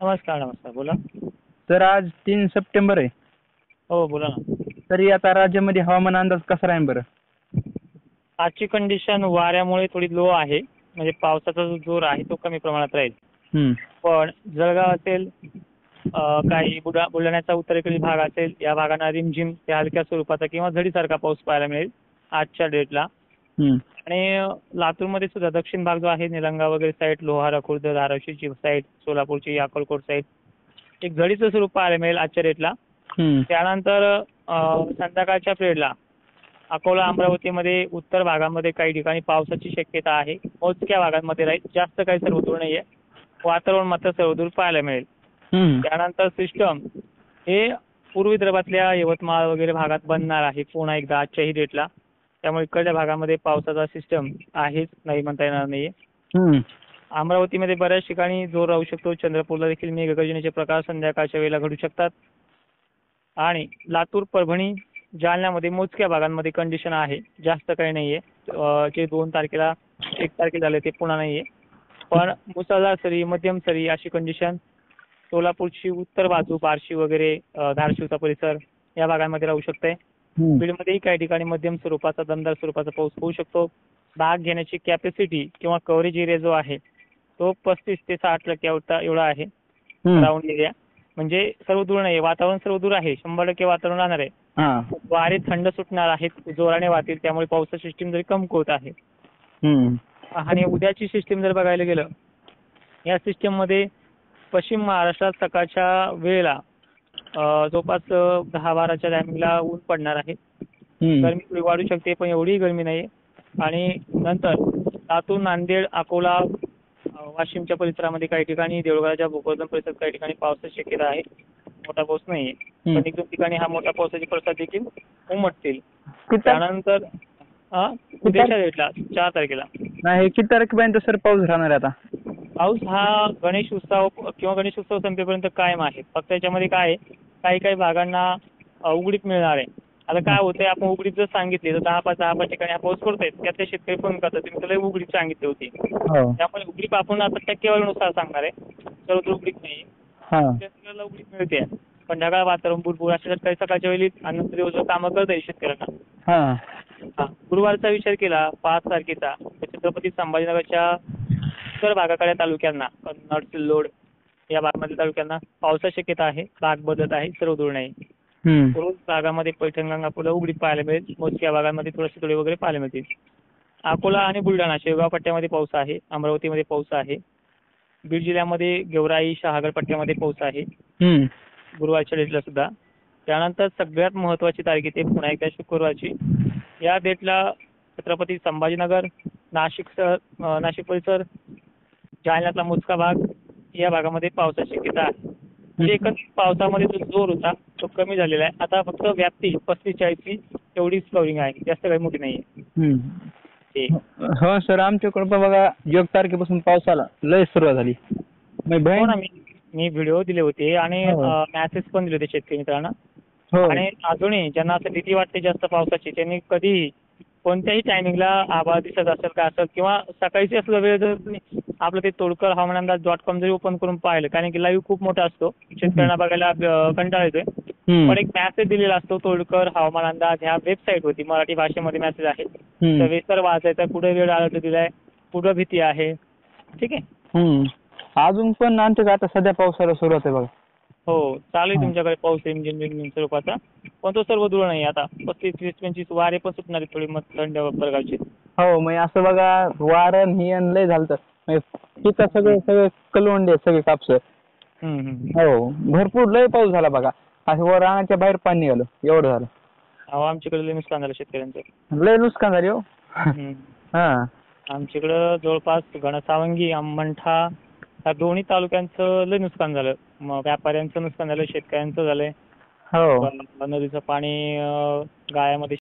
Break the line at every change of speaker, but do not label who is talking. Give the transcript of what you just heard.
नमस्कार, नमस्कार. बोला.
तर आज 3 सप्टेंबर आहे.
हो, बोला ना.
तरी आता राज्यामध्ये हवामान अंदाज कसा राहील बरं?
आजची कंडिशन वाऱ्यामुळे थोडी लो आहे. म्हणजे पावसाचा जो जोर आहे तो कमी प्रमाणात राहील.
हं.
पण जळगाव असेल, काही बुलढाण्याचा उत्तरेकडील भाग असेल, या भागांना रिमझिम ते हलक्या स्वरूपाचा किंवा झडीसारखा पाऊस पाहायला मिळेल आजच्या डेटला.
हं.
आणि लातूरमध्ये सुद्धा दक्षिण भाग जो आहे, निलंगा वगैरे साईड, लोहारा, खुर्द, धाराशिवची साईड, सोलापूरची अक्कलकोट साईड, एक झडीचं स्वरूप पाहायला मिळेल आजच्या डेटला.
हं.
त्यानंतर संध्याकाळच्या पिरियडला अकोला, अमरावतीमध्ये उत्तर भागामध्ये काही ठिकाणी पावसाची शक्यता आहे. मोजक्या भागांमध्ये राहील, जास्त काही सर्वदूर नाहीये. वातावरण मात्र सर्वदूर पाहायला मिळेल.
हं.
त्यानंतर सिस्टम हे पूर्व विदर्भातल्या यवतमाळ वगैरे भागात बनणार आहे पुन्हा एकदा आजच्याही डेटला. त्यामुळे इकडच्या भागामध्ये पावसाचा सिस्टम आहेच, नाही म्हणता येणार नाहीये.
हं.
अमरावतीमध्ये बऱ्याच ठिकाणी जोर राहू शकतो. चंद्रपूरला देखील मेघगर्जनेचे प्रकार संध्याकाळच्या वेळेला घडू शकतात. आणि लातूर, परभणी, जालन्यामध्ये मोजक्या भागांमध्ये कंडिशन आहे, जास्त काही नाहीये. जे 2 तारखेला 1 तारखेला झाले ते पुन्हा नाहीये. पण मुसळधार सरी, मध्यम सरी अशी कंडिशन सोलापूरची उत्तर बाजू, बार्शी वगैरे, धाराशिवचा परिसर या भागांमध्ये राहू शकते.
हं.
बीडमध्येही काही ठिकाणी मध्यम स्वरूपाचा, दमदार स्वरूपाचा पाऊस होऊ शकतो. भाग घेण्याची कॅपॅसिटी किंवा कव्हरेज एरिया जो आहे तो 35 ते 60% एवढा आहे.
हं.
राऊंड एरिया म्हणजे सर्व दूर नाही, वातावरण सर्व दूर आहे. 100% वातावरण राहणार आहे.
हां.
वारे थंड सुटणार आहेत, जोराने वाहतील, त्यामुळे पावसाची सिस्टीम जरी कमकुवत आहे.
हं.
आणि उद्याची सिस्टीम जर बघायला गेलं, या सिस्टीममध्ये पश्चिम महाराष्ट्रात सकाळच्या वेळेला जवळपास 10-12च्या टायमिंगला ऊन पडणार आहे.
हं.
गरमी थोडी वाढू शकते, पण एवढीही गरमी नाही. आणि नंतर लातूर, नांदेड, अकोला, वाशिमच्या परिसरामध्ये काही ठिकाणी, देऊळगावच्या भोकरदन परिसरात काही ठिकाणी पावसाची शक्यता आहे. मोठा पाऊस नाहीये, पण 1-2 ठिकाणी हा मोठा पावसाची पडसाद देखील उमटतील. त्यानंतर उद्याच्या डेटला 4 तारखेला
नाही, किती तारखेपर्यंत सर पाऊस राहणार आहे आता?
पाऊस हा गणेश उत्सव किंवा गणेश उत्सव संपेपर्यंत कायम आहे. फक्त याच्यामध्ये काय आहे, काही काही भागांना उघडीप मिळणार आहे. आता काय होतंय, आपण उघडीप जर सांगितली तर 10-5 ठिकाणी हा पाऊस पडतोय, त्यातले शेतकरी फोन करतात, तुम्ही त्याला उघडीप सांगितली होती.
हो.
त्यामुळे उघडीप आपण आता टक्केवारीनुसार सांगणार आहे. सर्वत्र उघडीप नाही,
हां.
शेतकऱ्याला उघडीप मिळते. पण ढगाळ वातावरण, बुरबुर अशा काही सकाळच्या वेळी आणि नंतर दिवसभर कामं करता येईल शेतकऱ्यांना.
हां.
गुरुवारचा विचार केला 5 तारखेचा, छत्रपती संभाजीनगरच्या उत्तर भागाकडे तालुक्यांना, कन्नड, सिल्लोड या भागामध्ये तालुक्यांना पावसाची शक्यता आहे. भाग बदलत आहे, सर्व दूर नाही.
हं.
पूर्व भागामध्ये पैठण, गंगापूरला उघडीप पाहायला मिळेल. मोजक्या भागांमध्ये थोडेसे थोडे वगैरे पाहायला मिळतील. अकोला आणि बुलढाणा, शेवगाव पट्ट्यामध्ये पाऊस आहे. अमरावतीमध्ये पाऊस आहे. बीड जिल्ह्यामध्ये गेवराई, शहागड पट्ट्यामध्ये पाऊस आहे
हं.
गुरुवारच्या डेटला सुद्धा. त्यानंतर सगळ्यात महत्त्वाची तारीख येते पुन्हा एकदा शुक्रवारची. या डेटला छत्रपती संभाजीनगर, नाशिक परिसर, जालन्यातला मोजका भाग या भागामध्ये पावसाची शक्यता आहे. म्हणजे एकंदरीत पावसामध्ये जो जोर होता तो कमी झालेला आहे. आता फक्त व्याप्ती 35-40 एवढीच कव्हरिंग आहे, जास्त काही मोठी नाहीये. ते
हो सर, आमच्याकडे पण बघा 1 तारखेपासून पावसाला लय सुरुवात झाली.
हो ना, मी व्हिडिओ दिले होते आणि मॅसेज पण दिले होते शेतकरी मित्रांना. आणि अजूनही ज्यांना असं भीती वाटते जास्त पावसाची, त्यांनी कधीही कोणत्याही टायमिंगला आभाळ दिसत असेल का असेल किंवा सकाळची असलं वेळ जर तुम्ही आपलं ते तोडकर हवामानअंदाज.com जरी ओपन करून पाहिलं, कारण की लाईव्ह खूप मोठा असतो, शेतकऱ्यांना बघायला कंटाळा येतोय. पण एक मॅसेज दिलेला असतो तोडकर हवामान अंदाज ह्या वेबसाईट होती, मराठी भाषेमध्ये मॅसेज आहे. सविस्तर वाचायचा, कुठे वेळ आला तर दिलाय, कुठं भीती आहे. ठीक आहे.
अजून पण आमच्याकडे आता सध्या पावसाला सुरुवात आहे बघा.
हो, चालू आहे तुमच्याकडे पाऊस रिमझिम स्वरूपाचा, पण तो सर्व दूर नाही. आता 35-20-25 वारे पण सुटणार थोडी मग थंड प्रकारचे.
हो, मग असं बघा वारण ही लय झालं तर तिथं सगळे कलवंडे सगळे कापस. हो, भरपूर लय पाऊस झाला बघा. असं रानाच्या बाहेर पाणी निघालं, एवढं झालं.
अहो, आमच्याकडे लय नुकसान झालं शेतकऱ्यांचं.
लय नुकसान झाले हो.
आमच्याकडं जवळपास घनसावंगी, अंबंठा या दोन्ही तालुक्यांचं लय नुकसान झालं. मग व्यापाऱ्यांचं नुकसान झालं, शेतकऱ्यांचं झालंय. नदीचं पाणी गायामध्ये